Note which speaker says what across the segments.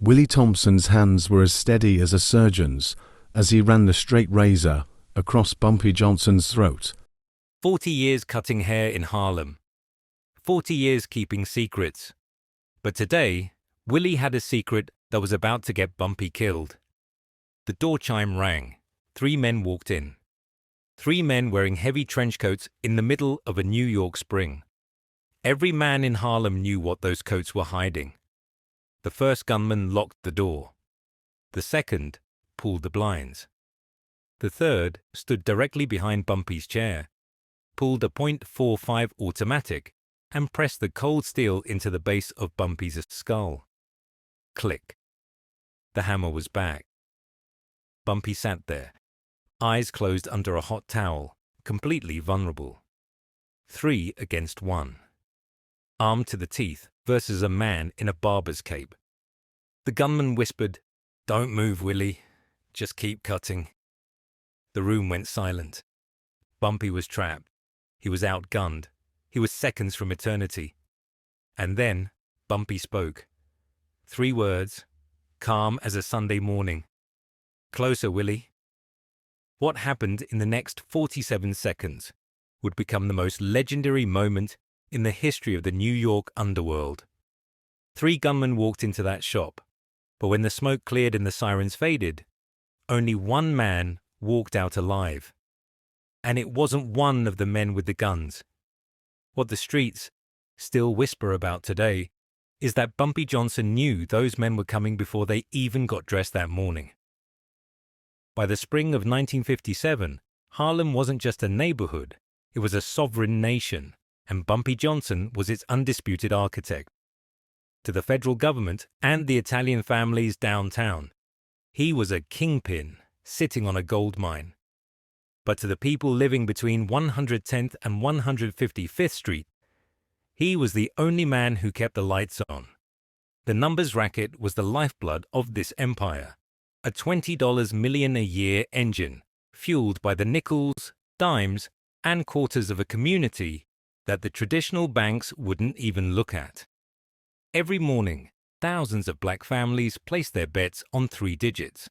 Speaker 1: Willie Thompson's hands were as steady as a surgeon's as he ran the straight razor across Bumpy Johnson's throat.
Speaker 2: 40 years cutting hair in Harlem. 40 years keeping secrets. But today, Willie had a secret that was about to get Bumpy killed. The door chime rang. 3 men walked in. 3 men wearing heavy trench coats in the middle of a New York spring. Every man in Harlem knew what those coats were hiding. The first gunman locked the door. The second pulled the blinds. The third stood directly behind Bumpy's chair, pulled a .45 automatic, and pressed the cold steel into the base of Bumpy's skull. Click. The hammer was back. Bumpy sat there, eyes closed under a hot towel, completely vulnerable. 3 against 1. Armed to the teeth versus a man in a barber's cape. The gunman whispered, "Don't move, Willie. Just keep cutting." The room went silent. Bumpy was trapped. He was outgunned. He was seconds from eternity. And then Bumpy spoke. 3 words, calm as a Sunday morning. "Closer, Willie." What happened in the next 47 seconds would become the most legendary moment in the history of the New York underworld. 3 gunmen walked into that shop, but when the smoke cleared and the sirens faded, only 1 man walked out alive. And it wasn't one of the men with the guns. What the streets still whisper about today is that Bumpy Johnson knew those men were coming before they even got dressed that morning. By the spring of 1957, Harlem wasn't just a neighborhood, it was a sovereign nation, and Bumpy Johnson was its undisputed architect. To the federal government and the Italian families downtown, he was a kingpin sitting on a gold mine. But to the people living between 110th and 155th Street, he was the only man who kept the lights on. The numbers racket was the lifeblood of this empire, a $20 million a year engine, fueled by the nickels, dimes, and quarters of a community that the traditional banks wouldn't even look at. Every morning, thousands of black families placed their bets on 3 digits,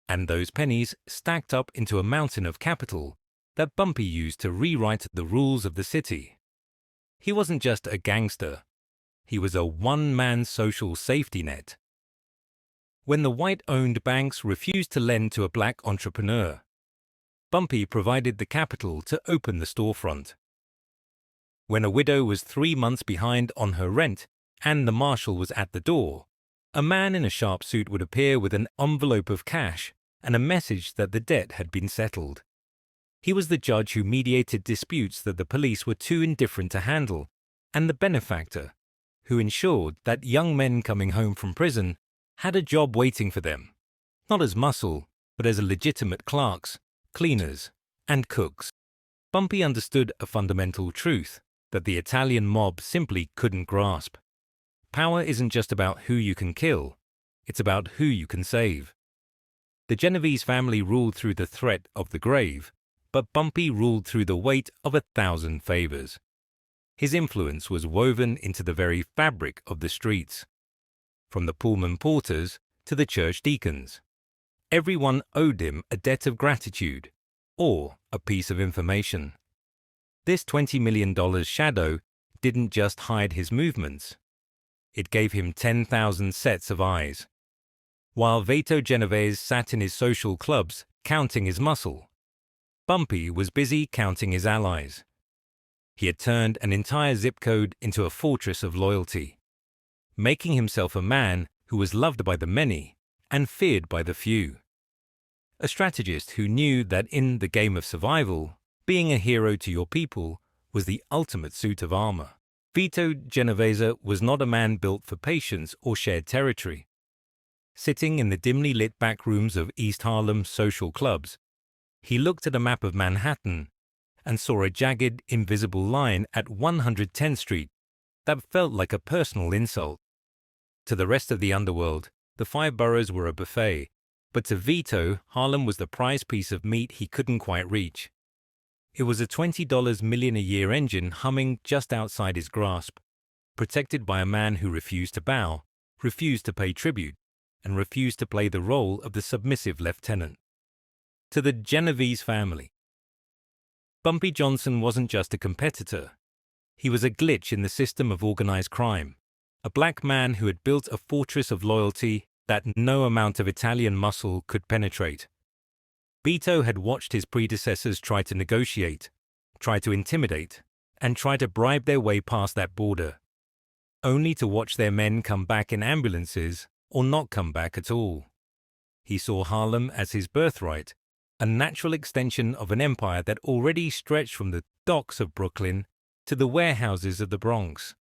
Speaker 2: and those pennies stacked up into a mountain of capital that Bumpy used to rewrite the rules of the city. He wasn't just a gangster, he was a one-man social safety net. When the white-owned banks refused to lend to a black entrepreneur, Bumpy provided the capital to open the storefront. When a widow was 3 months behind on her rent and the marshal was at the door, a man in a sharp suit would appear with an envelope of cash and a message that the debt had been settled. He was the judge who mediated disputes that the police were too indifferent to handle, and the benefactor who ensured that young men coming home from prison had a job waiting for them, not as muscle, but as legitimate clerks, cleaners, and cooks. Bumpy understood a fundamental truth that the Italian mob simply couldn't grasp. Power isn't just about who you can kill, it's about who you can save. The Genevese family ruled through the threat of the grave, but Bumpy ruled through the weight of 1,000 favors. His influence was woven into the very fabric of the streets. From the Pullman porters to the church deacons, everyone owed him a debt of gratitude or a piece of information. This $20 million shadow didn't just hide his movements. It gave him 10,000 sets of eyes. While Veto Genovese sat in his social clubs counting his muscle, Bumpy was busy counting his allies. He had turned an entire zip code into a fortress of loyalty, making himself a man who was loved by the many and feared by the few. A strategist who knew that in the game of survival, being a hero to your people was the ultimate suit of armor. Veto Genovese was not a man built for patience or shared territory. Sitting in the dimly lit back rooms of East Harlem social clubs, he looked at a map of Manhattan and saw a jagged, invisible line at 110th Street that felt like a personal insult. To the rest of the underworld, the 5 boroughs were a buffet, but to Veto, Harlem was the prized piece of meat he couldn't quite reach. It was a $20 million a year engine humming just outside his grasp, protected by a man who refused to bow, refused to pay tribute, and refused to play the role of the submissive lieutenant. To the Genevese family. Bumpy Johnson wasn't just a competitor. He was a glitch in the system of organized crime, a black man who had built a fortress of loyalty that no amount of Italian muscle could penetrate. Veto had watched his predecessors try to negotiate, try to intimidate, and try to bribe their way past that border, only to watch their men come back in ambulances or not come back at all. He saw Harlem as his birthright, a natural extension of an empire that already stretched from the docks of Brooklyn to the warehouses of the Bronx.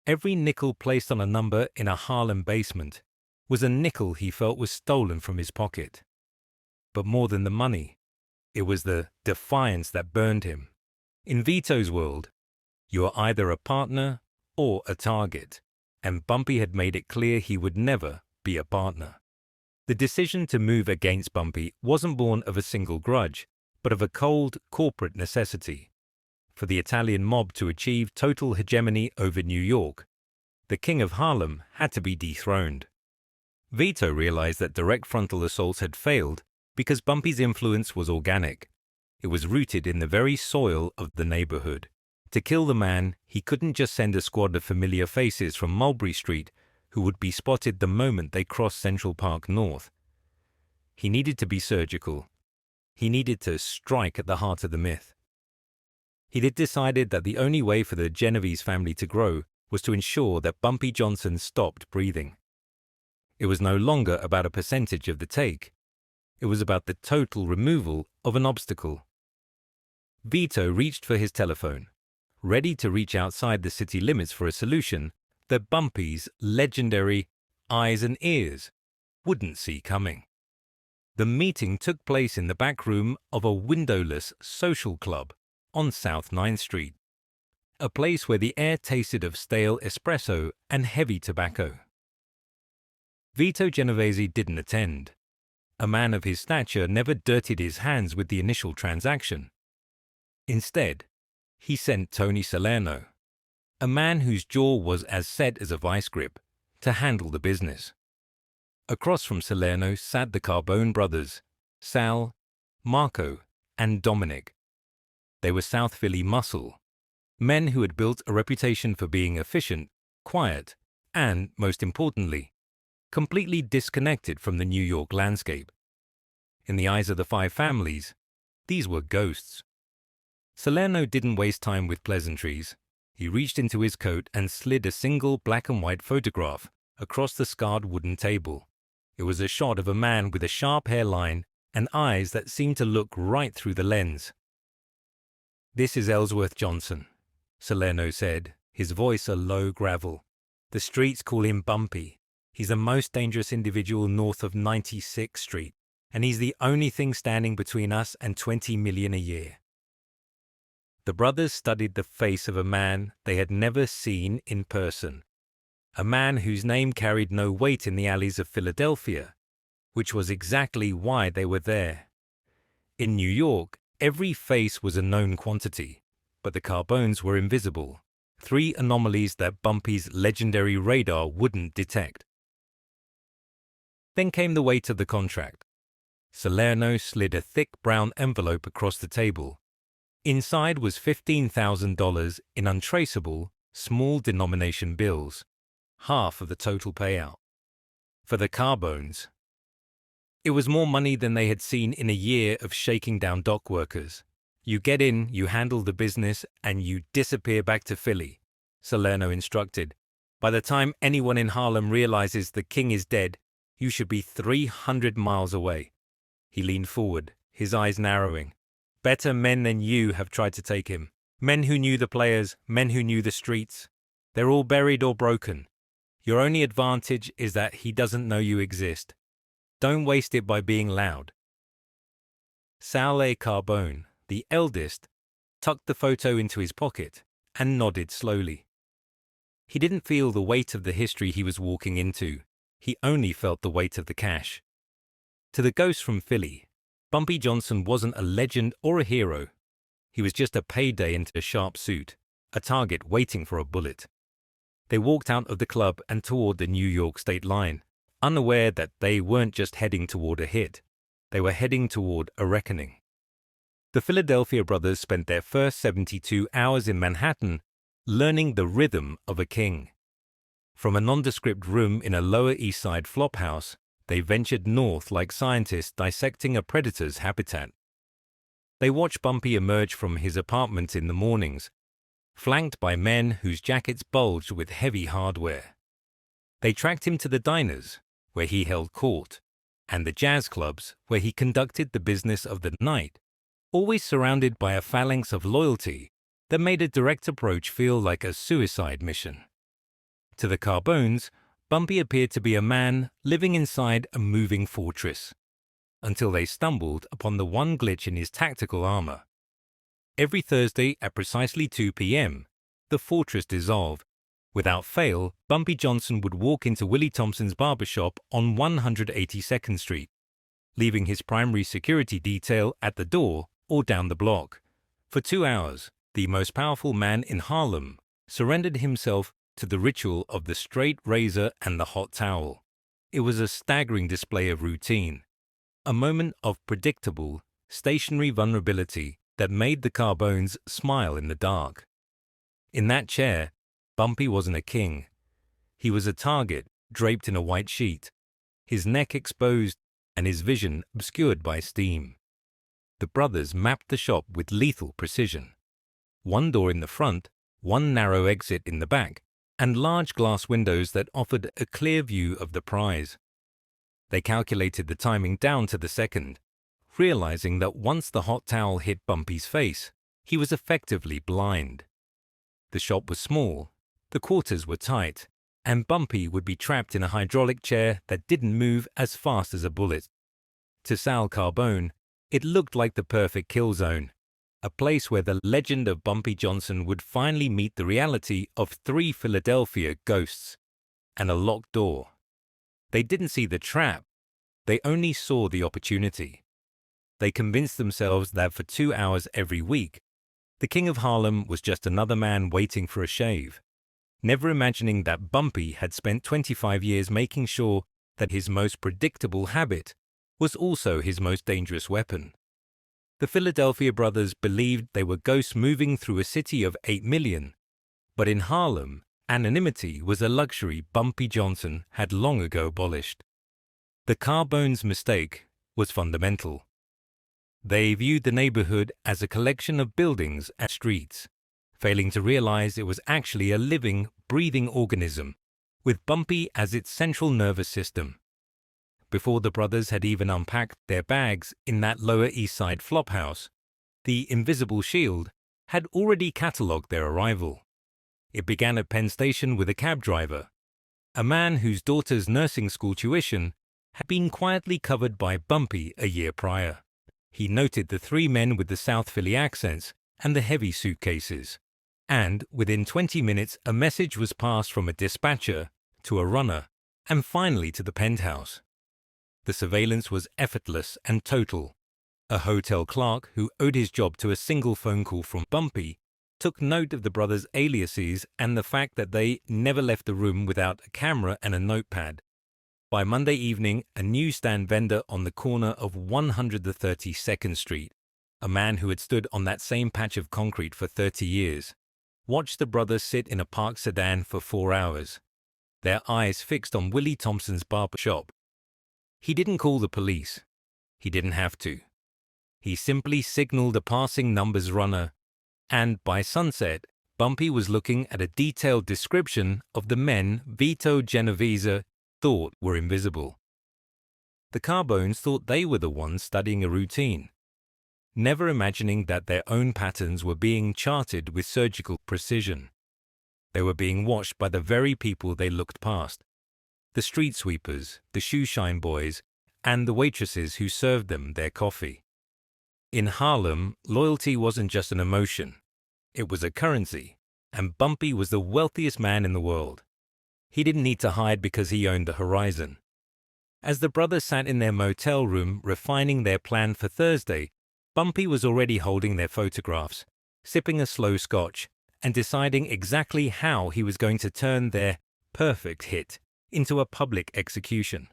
Speaker 2: Every nickel placed on a number in a Harlem basement was a nickel he felt was stolen from his pocket. But more than the money, it was the defiance that burned him. In Veto's world, you are either a partner or a target, and Bumpy had made it clear he would never be a partner. The decision to move against Bumpy wasn't born of a single grudge, but of a cold corporate necessity. For the Italian mob to achieve total hegemony over New York, the King of Harlem had to be dethroned. Veto realized that direct frontal assaults had failed because Bumpy's influence was organic. It was rooted in the very soil of the neighborhood. To kill the man, he couldn't just send a squad of familiar faces from Mulberry Street who would be spotted the moment they crossed Central Park North. He needed to be surgical. He needed to strike at the heart of the myth. He had decided that the only way for the Genevese family to grow was to ensure that Bumpy Johnson stopped breathing. It was no longer about a percentage of the take. It was about the total removal of an obstacle. Veto reached for his telephone, ready to reach outside the city limits for a solution that Bumpy's legendary eyes and ears wouldn't see coming. The meeting took place in the back room of a windowless social club on South 9th Street, a place where the air tasted of stale espresso and heavy tobacco. Veto Genovese didn't attend. A man of his stature never dirtied his hands with the initial transaction. Instead, he sent Tony Salerno, a man whose jaw was as set as a vice grip, to handle the business. Across from Salerno sat the Carbone brothers, Sal, Marco, and Dominic. They were South Philly muscle, men who had built a reputation for being efficient, quiet, and, most importantly, completely disconnected from the New York landscape. In the eyes of the five families, these were ghosts. Salerno didn't waste time with pleasantries. He reached into his coat and slid a single black and white photograph across the scarred wooden table. It was a shot of a man with a sharp hairline and eyes that seemed to look right through the lens. "This is Ellsworth Johnson," Salerno said, his voice a low gravel. "The streets call him Bumpy. He's the most dangerous individual north of 96th Street, and he's the only thing standing between us and $20 million a year." The brothers studied the face of a man they had never seen in person, a man whose name carried no weight in the alleys of Philadelphia, which was exactly why they were there. In New York, every face was a known quantity, but the Carbones were invisible, three anomalies that Bumpy's legendary radar wouldn't detect. Then came the weight of the contract. Salerno slid a thick brown envelope across the table. Inside was $15,000 in untraceable, small-denomination bills, half of the total payout. For the Carbones, it was more money than they had seen in a year of shaking down dock workers. "You get in, you handle the business, and you disappear back to Philly," Salerno instructed. "By the time anyone in Harlem realizes the king is dead, you should be 300 miles away." He leaned forward, his eyes narrowing. "Better men than you have tried to take him. Men who knew the players, men who knew the streets. They're all buried or broken. Your only advantage is that he doesn't know you exist. Don't waste it by being loud." Sal A. Carbone, the eldest, tucked the photo into his pocket and nodded slowly. He didn't feel the weight of the history he was walking into. He only felt the weight of the cash. To the ghost from Philly, Bumpy Johnson wasn't a legend or a hero. He was just a payday into a sharp suit, a target waiting for a bullet. They walked out of the club and toward the New York state line, unaware that they weren't just heading toward a hit, they were heading toward a reckoning. The Philadelphia brothers spent their first 72 hours in Manhattan learning the rhythm of a king. From a nondescript room in a Lower East Side flophouse, they ventured north like scientists dissecting a predator's habitat. They watched Bumpy emerge from his apartment in the mornings, flanked by men whose jackets bulged with heavy hardware. They tracked him to the diners, where he held court, and the jazz clubs, where he conducted the business of the night, always surrounded by a phalanx of loyalty that made a direct approach feel like a suicide mission. To the Carbones, Bumpy appeared to be a man living inside a moving fortress, until they stumbled upon the one glitch in his tactical armor. Every Thursday at precisely 2 p.m., the fortress dissolved. Without fail, Bumpy Johnson would walk into Willie Thompson's barbershop on 182nd Street, leaving his primary security detail at the door or down the block. For 2 hours, the most powerful man in Harlem surrendered himself to the ritual of the straight razor and the hot towel. It was a staggering display of routine, a moment of predictable, stationary vulnerability that made the Carbones smile in the dark. In that chair, Bumpy wasn't a king. He was a target draped in a white sheet, his neck exposed and his vision obscured by steam. The brothers mapped the shop with lethal precision. One door in the front, one narrow exit in the back, and large glass windows that offered a clear view of the prize. They calculated the timing down to the second, realizing that once the hot towel hit Bumpy's face, he was effectively blind. The shop was small, the quarters were tight, and Bumpy would be trapped in a hydraulic chair that didn't move as fast as a bullet. To Sal Carbone, it looked like the perfect kill zone, a place where the legend of Bumpy Johnson would finally meet the reality of 3 Philadelphia ghosts and a locked door. They didn't see the trap, they only saw the opportunity. They convinced themselves that for 2 hours every week, the King of Harlem was just another man waiting for a shave, never imagining that Bumpy had spent 25 years making sure that his most predictable habit was also his most dangerous weapon. The Philadelphia brothers believed they were ghosts moving through a city of 8 million, but in Harlem, anonymity was a luxury Bumpy Johnson had long ago abolished. The Carbones' mistake was fundamental. They viewed the neighborhood as a collection of buildings and streets, failing to realize it was actually a living, breathing organism, with Bumpy as its central nervous system. Before the brothers had even unpacked their bags in that Lower East Side flophouse, the invisible shield had already catalogued their arrival. It began at Penn Station with a cab driver, a man whose daughter's nursing school tuition had been quietly covered by Bumpy a year prior. He noted the 3 men with the South Philly accents and the heavy suitcases, and within 20 minutes a message was passed from a dispatcher to a runner and finally to the penthouse. The surveillance was effortless and total. A hotel clerk who owed his job to a single phone call from Bumpy took note of the brothers' aliases and the fact that they never left the room without a camera and a notepad. By Monday evening, a newsstand vendor on the corner of 132nd Street, a man who had stood on that same patch of concrete for 30 years, watched the brothers sit in a parked sedan for 4 hours, their eyes fixed on Willie Thompson's barbershop. He didn't call the police. He didn't have to. He simply signaled a passing numbers runner, and by sunset, Bumpy was looking at a detailed description of the men Veto Genovese thought were invisible. The Carbones thought they were the ones studying a routine, never imagining that their own patterns were being charted with surgical precision. They were being watched by the very people they looked past, the street sweepers, the shoeshine boys, and the waitresses who served them their coffee. In Harlem, loyalty wasn't just an emotion. It was a currency, and Bumpy was the wealthiest man in the world. He didn't need to hide because he owned the horizon. As the brothers sat in their motel room refining their plan for Thursday, Bumpy was already holding their photographs, sipping a slow scotch, and deciding exactly how he was going to turn their perfect hit into a public execution.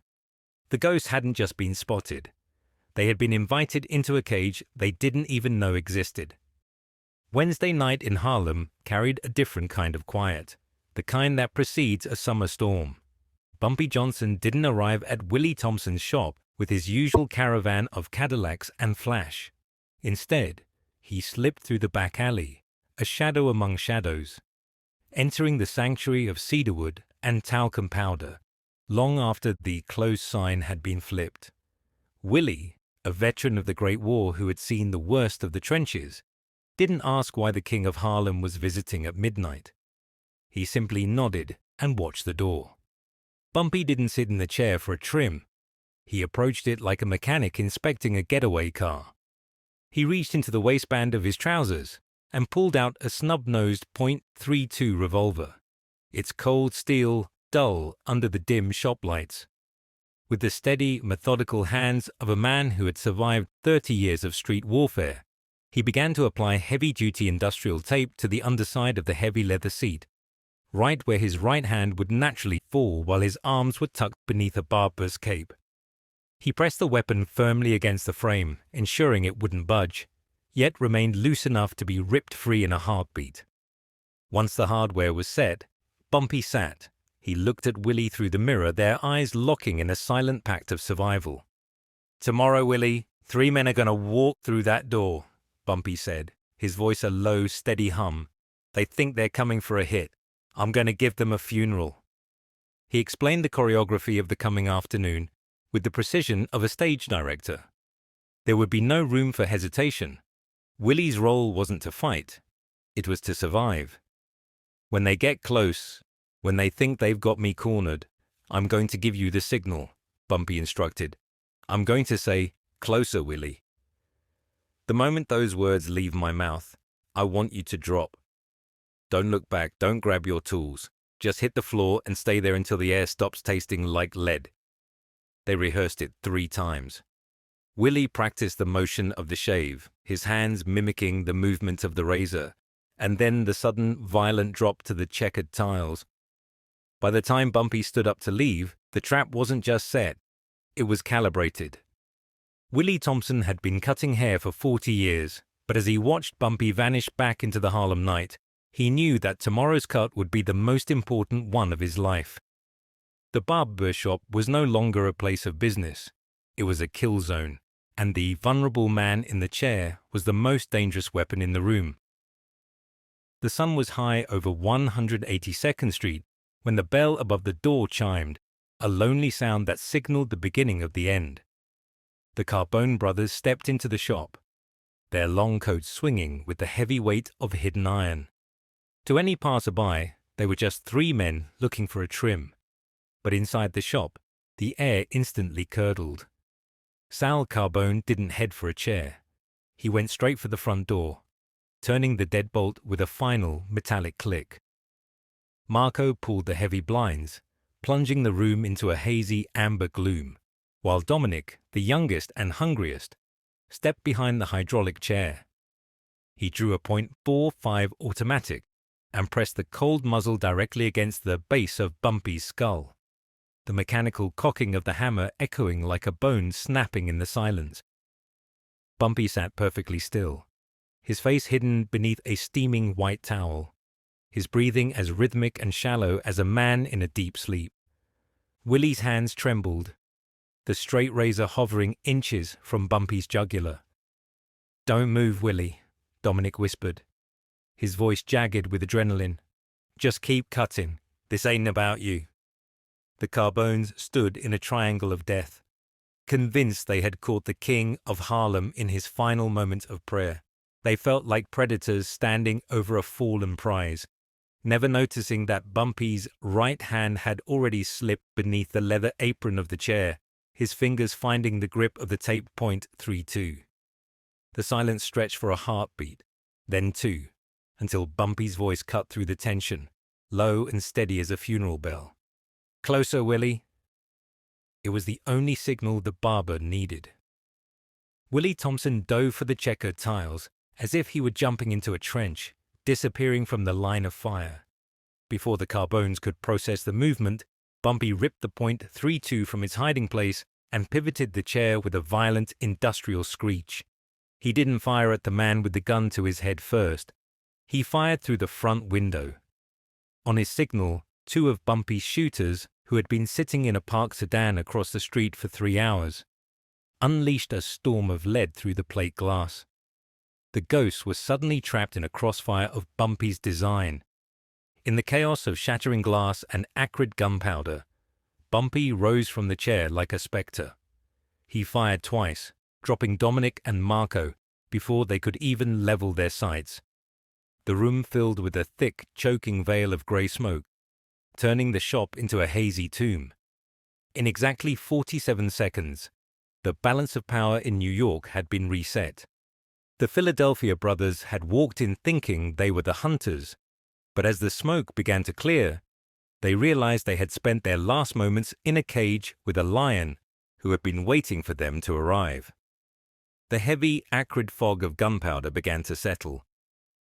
Speaker 2: The ghosts hadn't just been spotted. They had been invited into a cage they didn't even know existed. Wednesday night in Harlem carried a different kind of quiet, the kind that precedes a summer storm. Bumpy Johnson didn't arrive at Willie Thompson's shop with his usual caravan of Cadillacs and flash. Instead, he slipped through the back alley, a shadow among shadows, entering the sanctuary of cedarwood and talcum powder, long after the closed sign had been flipped. Willie, a veteran of the Great War who had seen the worst of the trenches, didn't ask why the King of Harlem was visiting at midnight. He simply nodded and watched the door. Bumpy didn't sit in the chair for a trim. He approached it like a mechanic inspecting a getaway car. He reached into the waistband of his trousers and pulled out a snub-nosed .32 revolver, its cold steel dull under the dim shop lights. With the steady, methodical hands of a man who had survived 30 years of street warfare, he began to apply heavy-duty industrial tape to the underside of the heavy leather seat, right where his right hand would naturally fall while his arms were tucked beneath a barber's cape. He pressed the weapon firmly against the frame, ensuring it wouldn't budge, yet remained loose enough to be ripped free in a heartbeat. Once the hardware was set, Bumpy sat. He looked at Willie through the mirror, their eyes locking in a silent pact of survival. "Tomorrow, Willie, 3 men are going to walk through that door," Bumpy said, his voice a low, steady hum. "They think they're coming for a hit. I'm going to give them a funeral." He explained the choreography of the coming afternoon with the precision of a stage director. There would be no room for hesitation. Willie's role wasn't to fight. It was to survive. "When they get close, when they think they've got me cornered, I'm going to give you the signal," Bumpy instructed. "I'm going to say, 'Closer, Willie.' The moment those words leave my mouth, I want you to drop. Don't look back, don't grab your tools. Just hit the floor and stay there until the air stops tasting like lead." They rehearsed it 3 times. Willie practiced the motion of the shave, his hands mimicking the movement of the razor, and then the sudden, violent drop to the checkered tiles. By the time Bumpy stood up to leave, the trap wasn't just set, it was calibrated. Willie Thompson had been cutting hair for 40 years, but as he watched Bumpy vanish back into the Harlem night, he knew that tomorrow's cut would be the most important one of his life. The barbershop was no longer a place of business. It was a kill zone, and the vulnerable man in the chair was the most dangerous weapon in the room. The sun was high over 182nd Street when the bell above the door chimed, a lonely sound that signaled the beginning of the end. The Carbone brothers stepped into the shop, their long coats swinging with the heavy weight of hidden iron. To any passerby, they were just 3 men looking for a trim. But inside the shop, the air instantly curdled. Sal Carbone didn't head for a chair. He went straight for the front door, turning the deadbolt with a final metallic click. Marco pulled the heavy blinds, plunging the room into a hazy amber gloom, while Dominic, the youngest and hungriest, stepped behind the hydraulic chair. He drew a .45 automatic and pressed the cold muzzle directly against the base of Bumpy's skull, the mechanical cocking of the hammer echoing like a bone snapping in the silence. Bumpy sat perfectly still, his face hidden beneath a steaming white towel, his breathing as rhythmic and shallow as a man in a deep sleep. Willie's hands trembled, the straight razor hovering inches from Bumpy's jugular. "Don't move, Willie," Dominic whispered, his voice jagged with adrenaline. "Just keep cutting. This ain't about you." The Carbones stood in a triangle of death, convinced they had caught the King of Harlem in his final moment of prayer. They felt like predators standing over a fallen prize, never noticing that Bumpy's right hand had already slipped beneath the leather apron of the chair, his fingers finding the grip of the tape .32. The silence stretched for a heartbeat, then 2, until Bumpy's voice cut through the tension, low and steady as a funeral bell. "Closer, Willie." It was the only signal the barber needed. Willie Thompson dove for the checkered tiles, as if he were jumping into a trench, disappearing from the line of fire. Before the Carbones could process the movement, Bumpy ripped the .32 from its hiding place and pivoted the chair with a violent industrial screech. He didn't fire at the man with the gun to his head first. He fired through the front window. On his signal, 2 of Bumpy's shooters, who had been sitting in a parked sedan across the street for 3 hours, unleashed a storm of lead through the plate glass. The ghosts were suddenly trapped in a crossfire of Bumpy's design. In the chaos of shattering glass and acrid gunpowder, Bumpy rose from the chair like a spectre. He fired twice, dropping Dominic and Marco before they could even level their sights. The room filled with a thick, choking veil of grey smoke, turning the shop into a hazy tomb. In exactly 47 seconds, the balance of power in New York had been reset. The Philadelphia brothers had walked in thinking they were the hunters, but as the smoke began to clear, they realized they had spent their last moments in a cage with a lion who had been waiting for them to arrive. The heavy, acrid fog of gunpowder began to settle,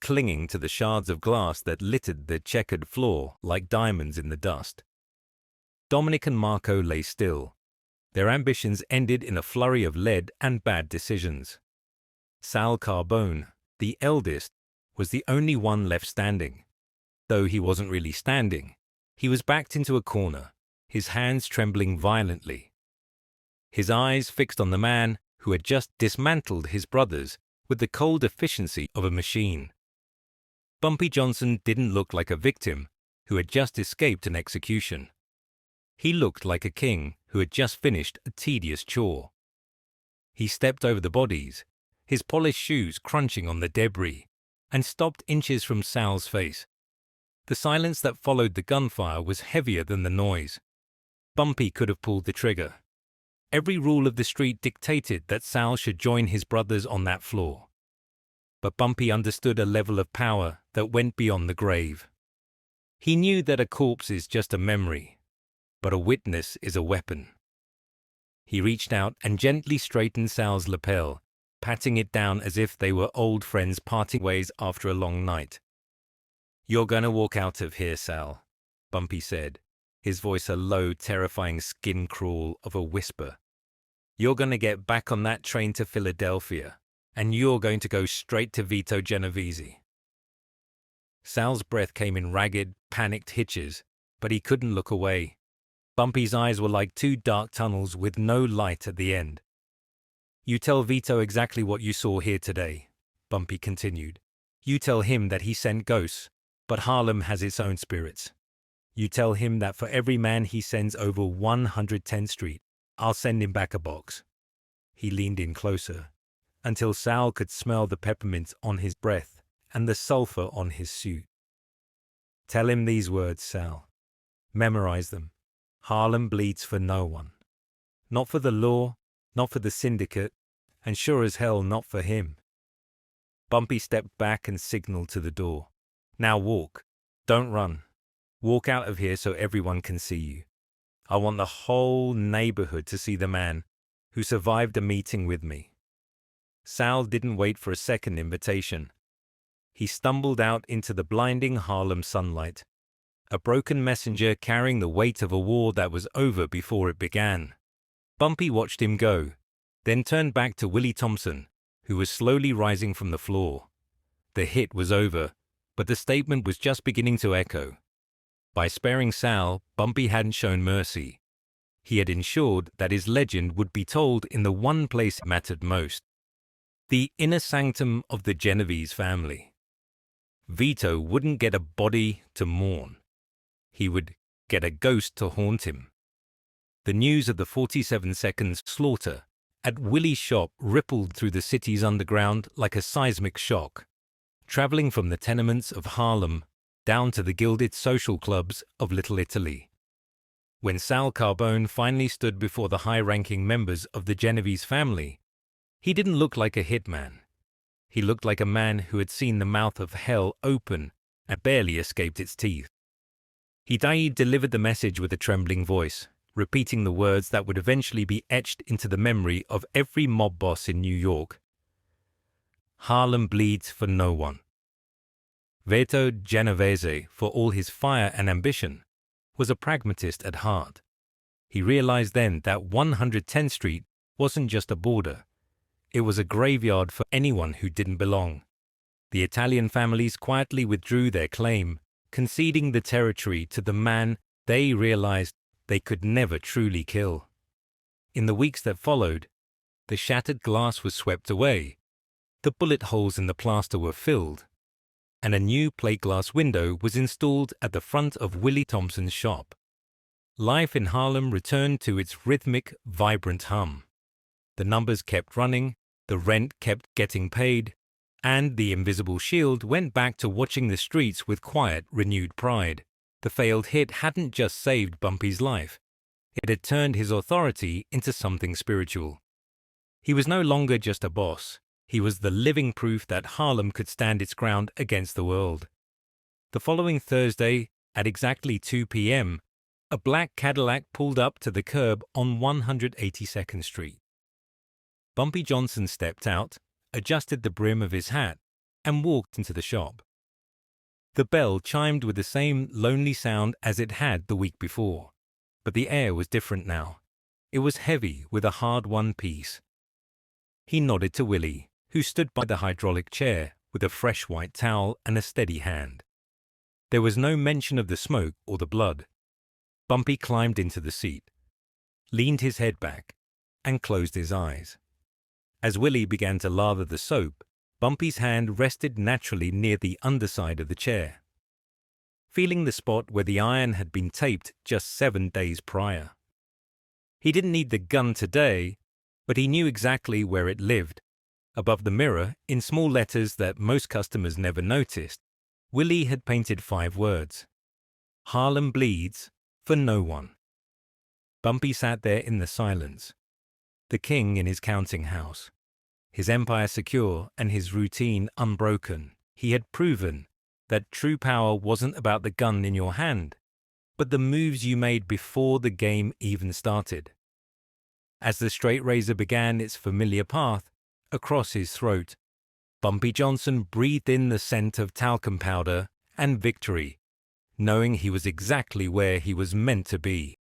Speaker 2: clinging to the shards of glass that littered the checkered floor like diamonds in the dust. Dominic and Marco lay still. Their ambitions ended in a flurry of lead and bad decisions. Sal Carbone, the eldest, was the only one left standing. Though he wasn't really standing, he was backed into a corner, his hands trembling violently. His eyes fixed on the man who had just dismantled his brothers with the cold efficiency of a machine. Bumpy Johnson didn't look like a victim who had just escaped an execution. He looked like a king who had just finished a tedious chore. He stepped over the bodies, his polished shoes crunching on the debris, and stopped inches from Sal's face. The silence that followed the gunfire was heavier than the noise. Bumpy could have pulled the trigger. Every rule of the street dictated that Sal should join his brothers on that floor. But Bumpy understood a level of power that went beyond the grave. He knew that a corpse is just a memory, but a witness is a weapon. He reached out and gently straightened Sal's lapel, patting it down as if they were old friends parting ways after a long night. "You're gonna walk out of here, Sal," Bumpy said, his voice a low, terrifying skin crawl of a whisper. "You're gonna get back on that train to Philadelphia, and you're going to go straight to Veto Genovese." Sal's breath came in ragged, panicked hitches, but he couldn't look away. Bumpy's eyes were like 2 dark tunnels with no light at the end. "You tell Veto exactly what you saw here today," Bumpy continued. "You tell him that he sent ghosts, but Harlem has its own spirits. You tell him that for every man he sends over 110th Street, I'll send him back a box." He leaned in closer, until Sal could smell the peppermint on his breath and the sulfur on his suit. "Tell him these words, Sal. Memorize them. Harlem bleeds for no one. Not for the law, not for the syndicate, and sure as hell not for him." Bumpy stepped back and signaled to the door. "Now walk. Don't run. Walk out of here so everyone can see you. I want the whole neighborhood to see the man who survived a meeting with me." Sal didn't wait for a second invitation. He stumbled out into the blinding Harlem sunlight, a broken messenger carrying the weight of a war that was over before it began. Bumpy watched him go, then turned back to Willie Thompson, who was slowly rising from the floor. The hit was over, but the statement was just beginning to echo. By sparing Sal, Bumpy hadn't shown mercy. He had ensured that his legend would be told in the one place it mattered most: the inner sanctum of the Genevese family. Veto wouldn't get a body to mourn. He would get a ghost to haunt him. The news of the 47 seconds slaughter at Willie's shop rippled through the city's underground like a seismic shock, traveling from the tenements of Harlem down to the gilded social clubs of Little Italy. When Sal Carbone finally stood before the high-ranking members of the Genevese family, he didn't look like a hitman. He looked like a man who had seen the mouth of hell open and barely escaped its teeth. He delivered the message with a trembling voice, repeating the words that would eventually be etched into the memory of every mob boss in New York. "Harlem bleeds for no one. Veto Genovese, for all his fire and ambition, was a pragmatist at heart. He realized then that 110th Street wasn't just a border. It was a graveyard for anyone who didn't belong. The Italian families quietly withdrew their claim, conceding the territory to the man they realized they could never truly kill. In the weeks that followed, the shattered glass was swept away, the bullet holes in the plaster were filled, and a new plate glass window was installed at the front of Willie Thompson's shop. Life in Harlem returned to its rhythmic, vibrant hum. The numbers kept running, the rent kept getting paid, and the invisible shield went back to watching the streets with quiet, renewed pride. The failed hit hadn't just saved Bumpy's life. It had turned his authority into something spiritual. He was no longer just a boss. He was the living proof that Harlem could stand its ground against the world. The following Thursday, at exactly 2 p.m., a black Cadillac pulled up to the curb on 182nd Street. Bumpy Johnson stepped out, adjusted the brim of his hat, and walked into the shop. The bell chimed with the same lonely sound as it had the week before, but the air was different now. It was heavy with a hard-won peace. He nodded to Willie, who stood by the hydraulic chair with a fresh white towel and a steady hand. There was no mention of the smoke or the blood. Bumpy climbed into the seat, leaned his head back, and closed his eyes. As Willie began to lather the soap, Bumpy's hand rested naturally near the underside of the chair, feeling the spot where the iron had been taped just 7 days prior. He didn't need the gun today, but he knew exactly where it lived. Above the mirror, in small letters that most customers never noticed, Willie had painted 5 words: "Harlem bleeds for no one." Bumpy sat there in the silence, the king in his counting house, his empire secure and his routine unbroken. He had proven that true power wasn't about the gun in your hand, but the moves you made before the game even started. As the straight razor began its familiar path across his throat, Bumpy Johnson breathed in the scent of talcum powder and victory, knowing he was exactly where he was meant to be.